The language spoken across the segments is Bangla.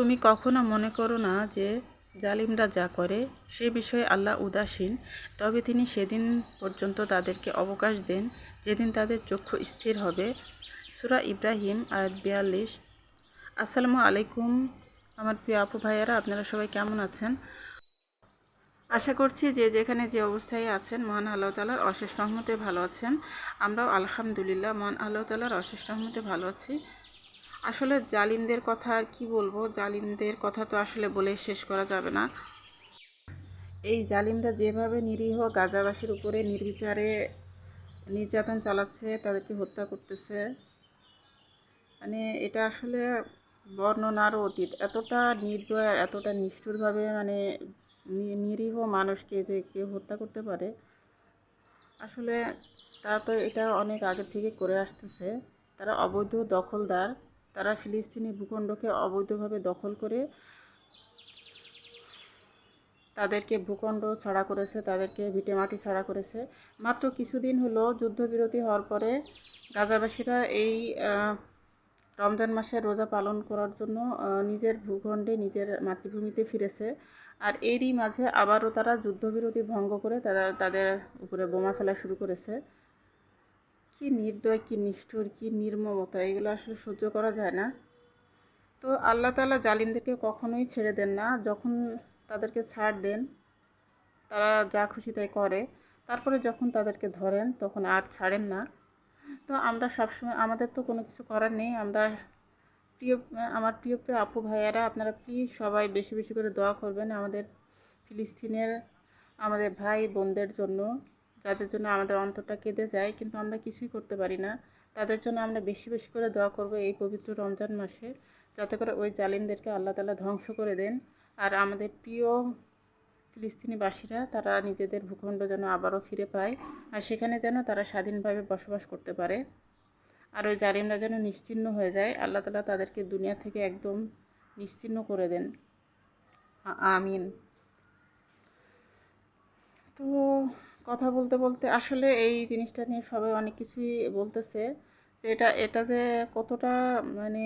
তুমি কখনো মনে করো না যে জালিমরা যা করে সে বিষয়ে আল্লাহ উদাসীন, তবে তিনি সেদিন পর্যন্ত তাদেরকে অবকাশ দেন যেদিন তাদের চক্ষু স্থির হবে। সূরা ইব্রাহিম আয়াত 42। আসসালামু আলাইকুম আমার প্রিয় আপু ভাইয়ারা, আপনারা সবাই কেমন আছেন? আশা করছি যে যেখানে যে অবস্থায় আছেন মহান আল্লাহ তাআলার অশেষ রহমতে ভালো আছেন। আমরাও আলহামদুলিল্লাহ মহান আল্লাহ তাআলার অশেষ রহমতে ভালো আছি। আসলে জালিমদের কথা আর কি বলবো, জালিমদের কথা তো আসলে বলে শেষ করা যাবে না। এই জালিমরা যেভাবে নিরীহ গাজাবাসীর উপরে নির্বিচারে নির্যাতন চালাচ্ছে, তাদেরকে হত্যা করতেছে, মানে এটা আসলে বর্ণনারও অতীত। এতটা নির্দয়, এতটা নিষ্ঠুরভাবে মানে নিরীহ মানুষকে যে কেউ হত্যা করতে পারে, আসলে তারা তো এটা অনেক আগে থেকে করে আসতেছে। তারা অবৈধ দখলদার, তারা ফিলিস্তিনি ভূখণ্ডকে অবৈধভাবে দখল করে তাদেরকে ভূখণ্ড ছাড়া করেছে, তাদেরকে ভিটেমাটি ছাড়া করেছে। মাত্র কিছুদিন হলো যুদ্ধবিরতি হওয়ার পরে গাজাবাসীরা এই রমজান মাসে রোজা পালন করার জন্য নিজের ভূখণ্ডে, নিজের মাতৃভূমিতে ফিরেছে। আর এরই মাঝে আবারও তারা যুদ্ধবিরতি ভঙ্গ করে তাদের উপরে বোমা ফেলা শুরু করেছে। কি নির্দয়, কি নিষ্ঠুর, কি নির্মমতা, এগুলো আসলে সহ্য করা যায় না। তো আল্লাহ তাআলা জালিমদেরকে কখনোই ছেড়ে দেন না। যখন তাদেরকে ছাড় দেন, তারা যা খুশি তাই করে। তারপরে যখন তাদেরকে ধরেন তখন আর ছাড়েন না। তো আমরা সবসময়, আমাদের তো কোনো কিছু করার নেই। আমরা প্রিয় আমার প্রিয় প্রিয় আপু ভাইয়ারা, আপনারা প্লিজ সবাই বেশি বেশি করে দোয়া করবেন আমাদের ফিলিস্তিনের, আমাদের ভাই বোনদের জন্য, যাদের জন্য আমাদের অন্তরটা কেঁদে যায়, কিন্তু আমরা কিছুই করতে পারি না। তাদের জন্য আমরা বেশি বেশি করে দোয়া করব এই পবিত্র রমজান মাসে, যাতে করে ওই জালিমদেরকে আল্লাহ তাআলা ধ্বংস করে দেন। আর আমাদের প্রিয় ফিলিস্তিনিবাসীরা তারা নিজেদের ভূখণ্ড যেন আবারও ফিরে পায়, আর সেখানে যেন তারা স্বাধীনভাবে বসবাস করতে পারে। আর ওই জালিমরা যেন নিশ্চিহ্ন হয়ে যায়, আল্লাহ তাআলা তাদেরকে দুনিয়া থেকে একদম নিশ্চিহ্ন করে দেন। আমিন। তো কথা বলতে বলতে আসলে এই জিনিসটা নিয়ে সবাই অনেক কিছুই বলতেছে, যে এটা যে কতটা মানে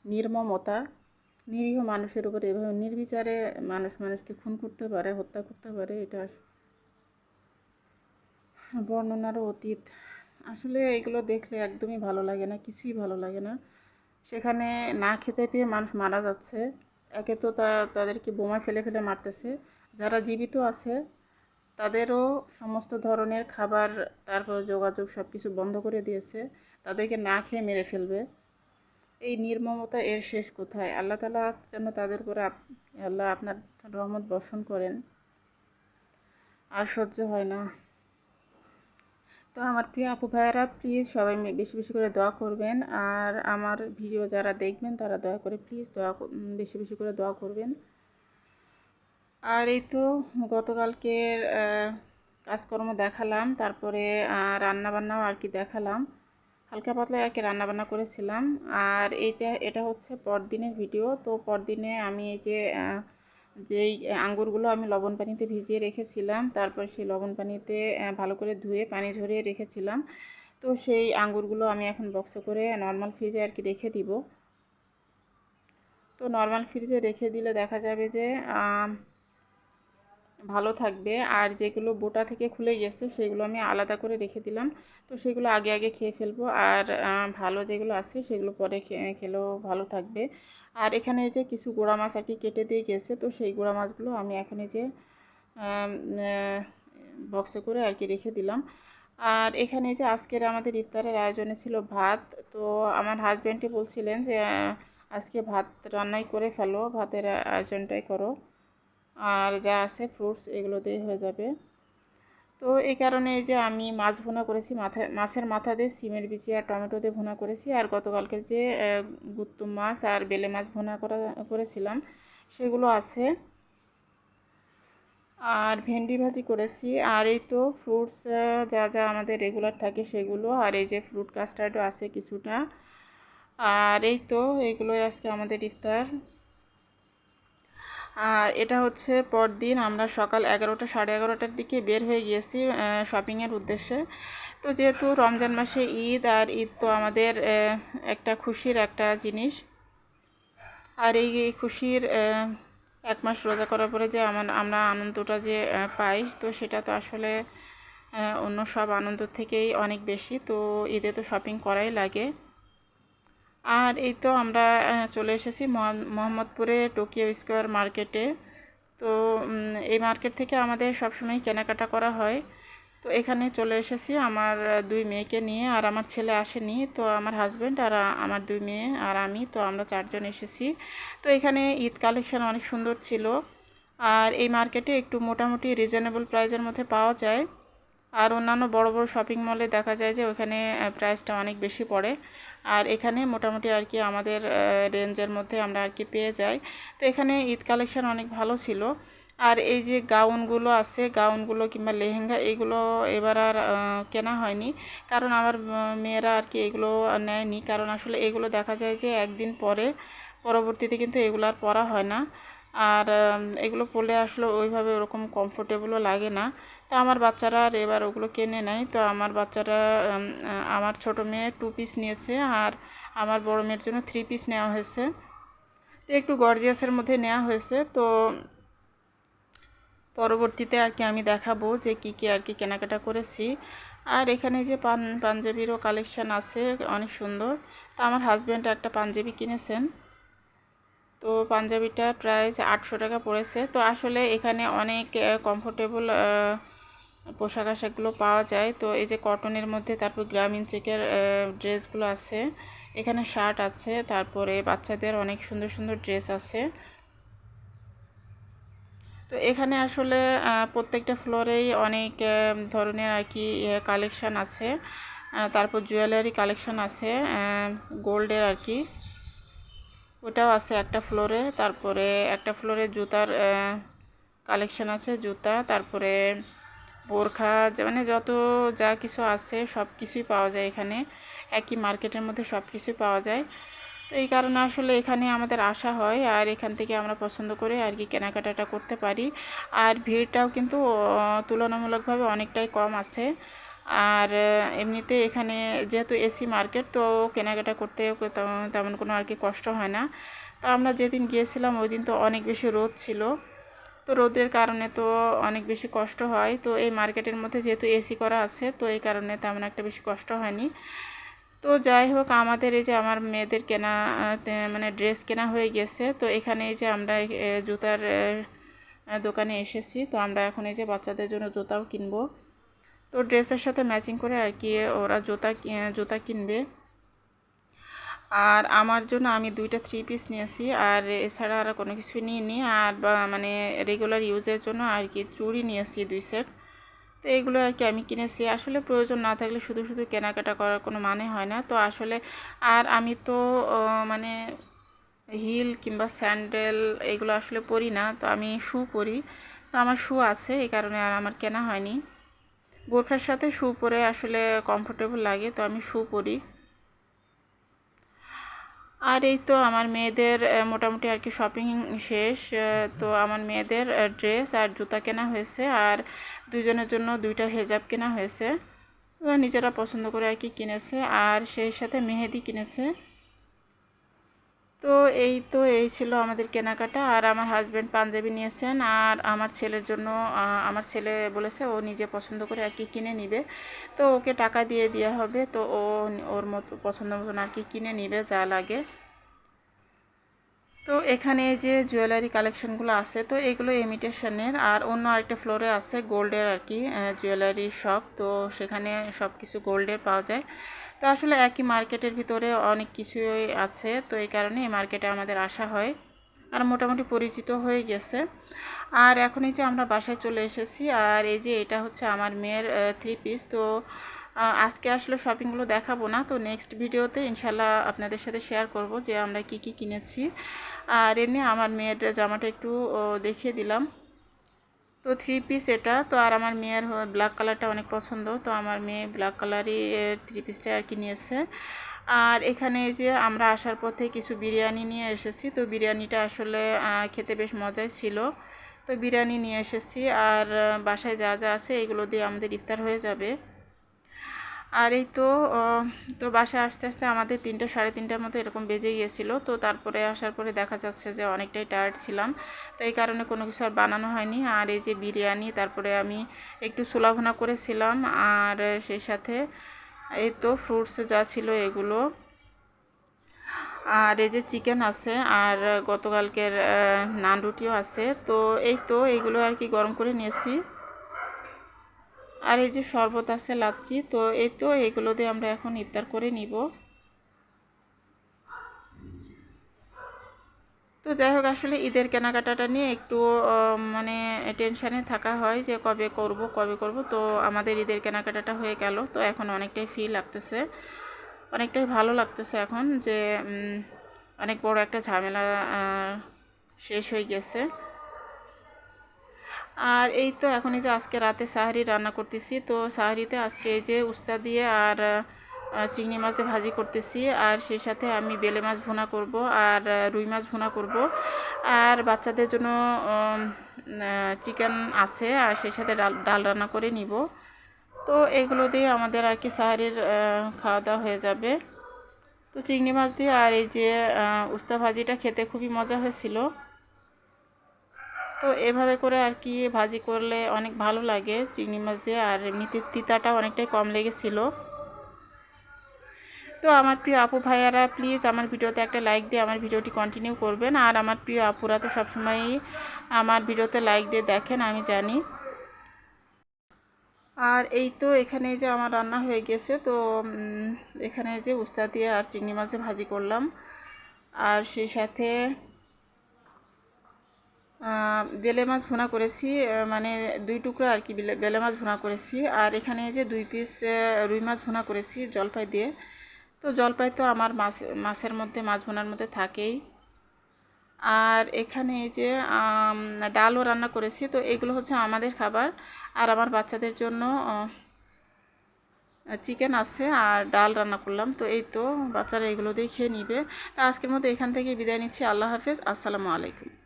নির্মমতা, নিরীহ মানুষের উপরে এভাবে নির্বিচারে মানুষকে খুন করতে পারে, হত্যা করতে পারে, এটা বর্ণনারও অতীত। আসলে এগুলো দেখলে একদমই ভালো লাগে না, কিছুই ভালো লাগে না। সেখানে না খেতে পেয়ে মানুষ মারা যাচ্ছে। একে তো তাদেরকে বোমা ফেলে ফেলে মারতেছে। যারা জীবিত আছে তাদেরও সমস্ত ধরনের খাবার, তারপর যোগাযোগ সব কিছু বন্ধ করে দিয়েছে। তাদেরকে না খেয়ে মেরে ফেলবে। এই নির্মমতা, এর শেষ কোথায়? আল্লাহ তাআলা যেন তাদের উপরে আল্লাহ আপনার রহমত বর্ষণ করেন। আর সহ্য হয় না। তো আমার প্রিয় আপু ভাইয়ারা, প্লিজ সবাই বেশি বেশি করে দোয়া করবেন। আর আমার ভিডিও যারা দেখবেন তারা দয়া করে প্লিজ বেশি বেশি করে দোয়া করবেন। আর এই তো গতকালকের কাজকর্ম দেখালাম, তারপরে রান্নাবান্নাও আর কি দেখালাম। হালকা পাতলা আর কি রান্নাবান্না করেছিলাম। আর এটা হচ্ছে পরদিনের ভিডিও। তো পরদিনে আমি এই যে যেই আঙ্গুরগুলো আমি লবণ পানিতে ভিজিয়ে রেখেছিলাম, তারপর সেই লবণ পানিতে ভালো করে ধুয়ে পানি ঝরিয়ে রেখেছিলাম। তো সেই আঙ্গুরগুলো আমি এখন বক্সে করে নর্মাল ফ্রিজে আর কি রেখে দিব। তো নর্মাল ফ্রিজে রেখে দিলে দেখা যাবে যে ভালো থাকবে। আর যেগুলো বোটা থেকে খুলে গেছে সেগুলো আমি আলাদা করে রেখে দিলাম। তো সেগুলো আগে আগে খেয়ে ফেলবো। আর ভালো যেগুলো আছে সেগুলো পরে খেলেও ভালো থাকবে। আর এখানে যে কিছু গুঁড়া মাছ আর কি কেটে দিয়ে গেছে, তো সেই গুঁড়া মাছগুলো আমি এখন এই যে বক্সে করে আর কি রেখে দিলাম। আর এখানে যে আজকের আমাদের ইফতারের আয়োজনে ছিল ভাত। তো আমার হাজব্যান্ডই বলছিলেন যে আজকে ভাত রান্নাই করে ফেলো, ভাতের আয়োজনটাই করো, আর যা আছে ফ্রুটস এগুলো দিয়ে হয়ে যাবে। তো এই কারণে এই যে আমি মাছ ভুনা করেছি, মাছের মাথা দিয়ে সিমের বিচি আর টমেটো দিয়ে ভুনা করেছি। আর গতকালকের যে গুত্তু মাছ আর বেলে মাছ ভুনা করেছিলাম সেগুলো আছে। আর ভেন্ডি ভাজি করেছি। আর এই তো ফ্রুটস যা যা আমাদের রেগুলার থাকে সেগুলো, আর এই যে ফ্রুট কাস্টার্ডও আছে কিছুটা। আর এই তো এগুলোই আজকে আমাদের ইফতার। আর এটা হচ্ছে পরদিন আমরা সকাল 11টা সাড়ে 11টার দিকে বের হয়ে গিয়েছি শপিংয়ের উদ্দেশ্যে। তো যেহেতু রমজান মাসে ঈদ, আর ঈদ তো আমাদের একটা খুশির একটা জিনিস। আর এই খুশির 1 মাস রোজা করার পরে যে আমরা আনন্দটা যে পাই, তো সেটা তো আসলে অন্য সব আনন্দ থেকেই অনেক বেশি। তো ঈদে তো শপিং করাই লাগে। আর এই তো আমরা চলে এসেছি মোহাম্মদপুরে টোকিও স্কোয়ার মার্কেটে। তো এই মার্কেট থেকে আমাদের সবসময় কেনাকাটা করা হয়। তো এখানে চলে এসেছি আমার 2 মেয়েকে নিয়ে, আর আমার ছেলে আসেনি। তো আমার হাজব্যান্ড আর আমার 2 মেয়ে আর আমি, তো আমরা 4 জন এসেছি। তো এখানে ঈদ কালেকশন অনেক সুন্দর ছিল। আর এই মার্কেটে একটু মোটামুটি রিজনেবল প্রাইসের মধ্যে পাওয়া যায়। আর অন্যান্য বড় বড় শপিং মলে দেখা যায় যে ওখানে প্রাইসটা অনেক বেশি পড়ে। আর এখানে মোটামুটি আর কি আমাদের রেঞ্জের মধ্যে আমরা আর কি পেয়ে যাই। তো এখানে ঈদ কালেকশন অনেক ভালো ছিল। আর এই যে গাউনগুলো আছে, গাউনগুলো কিংবা লেহেঙ্গা, এগুলো এবার আর কেনা হয়নি, কারণ আমার মেয়েরা আর কি এগুলো নেয়নি। কারণ আসলে এগুলো দেখা যায় যে একদিন পরে পরবর্তীতে কিন্তু এগুলো আর পরা হয় না। আর এগুলো পরলে আসলে ওইভাবে ওরকম কমফোর্টেবলও লাগে না। তো আমার বাচ্চারা আর এবার ওগুলো কিনে নেয়। তো আমার বাচ্চারা আমার ছোটো মেয়ে 2 পিস নিয়েছে, আর আমার বড় মেয়ের জন্য 3 পিস নেওয়া হয়েছে। তো একটু গর্জিয়াসের মধ্যে নেওয়া হয়েছে। তো পরবর্তীতে আর কি আমি দেখাবো যে কী কী আর কি কেনাকাটা করেছি। আর এখানে যে পাঞ্জাবিরও কালেকশান আছে অনেক সুন্দর। তো আমার হাজব্যান্ড একটা পাঞ্জাবি কিনেছেন। তো পাঞ্জাবিটা প্রাইস 800 টাকা পড়েছে। তো আসলে এখানে অনেক কমফোর্টেবল পোশাক আশাকগুলো পাওয়া যায়। তো এই যে কটনের মধ্যে, তারপর গ্রামীণ চেকের ড্রেসগুলো আছে, এখানে শার্ট আছে, তারপরে বাচ্চাদের অনেক সুন্দর সুন্দর ড্রেস আছে। তো এখানে আসলে প্রত্যেকটা ফ্লোরেই অনেক ধরনের আর কি কালেকশান আছে। তারপর জুয়েলারি কালেকশান আছে, গোল্ডের আর কি, ওটাও আছে একটা ফ্লোরে। তারপরে একটা ফ্লোরে জুতার কালেকশান আছে, জুতা, তারপরে বোরখা, মানে যত যা কিছু আছে সব কিছুই পাওয়া যায় এখানে। একই মার্কেটের মধ্যে সব কিছুই পাওয়া যায়। তো এই কারণে আসলে এখানে আমাদের আসা হয়, আর এখান থেকে আমরা পছন্দ করে আর কি কেনাকাটাটা করতে পারি। আর ভিড়টাও কিন্তু তুলনামূলকভাবে অনেকটাই কম আছে। আর এমনিতে এখানে যেহেতু এসি মার্কেট, তো কেনাকাটা করতে তেমন কোনো আর কি কষ্ট হয় না। তো আমরা যেদিন গিয়েছিলাম ওই দিন তো অনেক বেশি রোদ ছিল। তো রোদের কারণে তো অনেক বেশি কষ্ট হয়। তো এই মার্কেটের মধ্যে যেহেতু এসি করা আছে, তো এই কারণে তেমন একটা বেশি কষ্ট হয়নি। তো যাই হোক, আমাদের এই যে আমার মেয়েদের কেনা মানে ড্রেস কেনা হয়ে গেছে। তো এখানে এই যে আমরা জুতার দোকানে এসেছি। তো আমরা এখন এই যে বাচ্চাদের জন্য জুতাও কিনবো। তো ড্রেসের সাথে ম্যাচিং করে আর কি ওরা জুতা কিনবে। আর আমার জন্য আমি 2টা 3 পিস নিয়েছি, আর এছাড়া আর কোনো কিছু নিইনি। আর মানে রেগুলার ইউজের জন্য আর কি চুড়ি নিয়েছি 2 সেট। তো এগুলো আর কি আমি কিনেছি। আসলে প্রয়োজন না থাকলে শুধু শুধু কেনাকাটা করার কোনো মানে হয় না। তো আসলে আর আমি তো মানে হিল কিংবা স্যান্ডেল এগুলো আসলে পরি না। তো আমি শু পরি। তো আমার শু আছে, এই কারণে আর আমার কেনা হয়নি। বোরখার সাথে শু পরে আসলে কমফোর্টেবল লাগে, তো আমি শু পরি। আর এই তো আমার মেয়েদের মোটামুটি আর কি শপিং শেষ। তো আমার মেয়েদের ড্রেস আর জুতা কেনা হয়েছে, আর দুজনের জন্য 2টা হেজাব কেনা হয়েছে। ওরা নিজেরা পছন্দ করে আর কি কিনেছে, আর সেই সাথে মেহেদি কিনেছে। তো এই ছিল আমাদের কেনাকাটা। আর আমার হাজব্যান্ড পাঞ্জাবি নিয়েছেন, আর আমার ছেলের জন্য আমার ছেলে বলেছে ও নিজে পছন্দ করে আর কি কিনে নিবে। তো ওকে টাকা দিয়ে দেওয়া হবে। তো ও ওর মতো পছন্দ মতন আর কি কিনে নিবে যা লাগে। তো এখানে যে জুয়েলারি কালেকশনগুলো আছে, তো এগুলো ইমিটেশনের। আর অন্য আরেকটা ফ্লোরে আছে গোল্ডের আর কি জুয়েলারি শপ। তো সেখানে সব কিছু গোল্ডের পাওয়া যায়। তো আসলে একই মার্কেটের ভিতরে অনেক কিছুই আছে। তো এই কারণে এই মার্কেটে আমাদের আসা হয়, আর মোটামুটি পরিচিত হয়ে গেছে। আর এখন এই যে আমরা বাসায় চলে এসেছি। আর এই যে এটা হচ্ছে আমার মেয়ের 3 পিস। তো আজকে আসলে শপিংগুলো দেখাবো না। তো নেক্সট ভিডিওতে ইনশাল্লাহ আপনাদের সাথে শেয়ার করব যে আমরা কি কি কিনেছি। আর এমনি আমার মেয়ের জামাটা একটু দেখিয়ে দিলাম। তো 3 পিস এটা। তো আর আমার মেয়ের ব্ল্যাক কালারটা অনেক পছন্দ, তো আমার মেয়ে ব্ল্যাক কালারই 3 পিসটা আর কি নিয়েছে। আর এখানে যে আমরা আসার পথে কিছু বিরিয়ানি নিয়ে এসেছি। তো বিরিয়ানিটা আসলে খেতে বেশ মজাই ছিল। তো বিরিয়ানি নিয়ে এসেছি, আর বাসায় যা যা আছে এগুলো দিয়ে আমাদের ইফতার হয়ে যাবে। আর এই তো তো বাসায় আস্তে আস্তে আমাদের 3টা সাড়ে 3টার মতো এরকম বেজে গিয়েছিলো। তো তারপরে আসার পরে দেখা যাচ্ছে যে অনেকটাই টায়ার্ড ছিলাম, তো এই কারণে কোনো কিছু আর বানানো হয়নি। আর এই যে বিরিয়ানি, তারপরে আমি একটু ছোলা ভুনা করেছিলাম, আর সেই সাথে এই তো ফ্রুটস যা ছিল এগুলো, আর এই যে চিকেন আছে, আর গতকালকের নান রুটিও আছে। তো এই তো এইগুলো আর কি গরম করে নিয়েছি। আর এই যে শরবত আছে, লাচ্ছি। তো এই তো এগুলো দিয়ে আমরা এখন ইফতার করে নিব। তো যাই হোক, আসলে ঈদের কেনাকাটাটা নিয়ে একটু মানে টেনশানে থাকা হয় যে কবে করব। তো আমাদের ঈদের কেনাকাটাটা হয়ে গেল, তো এখন অনেকটাই ফ্রি লাগতেছে, অনেকটাই ভালো লাগতেছে এখন যে অনেক বড় একটা ঝামেলা শেষ হয়ে গেছে। আর এই তো এখন এই যে আজকে রাতে সাহারি রান্না করতেছি। তো সাহারিতে আজকে এই যে উস্তা দিয়ে আর চিংড়ি মাছ দিয়ে ভাজি করতেছি, আর সেই সাথে আমি বেলে মাছ ভুনা করব, আর রুই মাছ ভুনা করব, আর বাচ্চাদের জন্য চিকেন আছে, আর সেই সাথে ডাল রান্না করে নিব। তো এগুলো দিয়ে আমাদের আর কি সাহারির খাওয়া দাওয়া হয়ে যাবে। তো চিংড়ি মাছ দিয়ে আর এই যে উস্তা ভাজিটা খেতে খুবই মজা হয়েছিল। তো এভাবে করে আর কি ভাজি করলে অনেক ভালো লাগে চিংড়ি মাছ দিয়ে, আর এমনিতে তিতাটা অনেকটাই কম লেগেছিল। তো আমার প্রিয় আপু ভাইয়ারা, প্লিজ আমার ভিডিওতে একটা লাইক দিয়ে আমার ভিডিওটি কন্টিনিউ করবেন। আর আমার প্রিয় আপুরা তো সবসময়ই আমার ভিডিওতে লাইক দিয়ে দেখেন, আমি জানি। আর এই তো এখানে যে আমার রান্না হয়ে গেছে। তো এখানে যে উস্তা দিয়ে আর চিংড়ি মাছ দিয়ে ভাজি করলাম, আর সেই সাথে বেলে মাছ ভুনা করেছি, মানে 2 টুকরো আর কি বেলে মাছ ভুনা করেছি। আর এখানে যে 2 পিস রুই মাছ ভুনা করেছি জলপাই দিয়ে। তো জলপাই তো আমার মাছের মধ্যে, মাছ ভুনার মধ্যে থাকেই। আর এখানে এই যে ডালও রান্না করেছি। তো এগুলো হচ্ছে আমাদের খাবার, আর আমার বাচ্চাদের জন্য চিকেন আছে আর ডাল রান্না করলাম। তো এই তো বাচ্চারা এগুলো দিয়ে খেয়ে নিবে। তো আজকের মতো এখান থেকে বিদায় নিচ্ছি। আল্লাহ হাফেজ, আসসালামু আলাইকুম।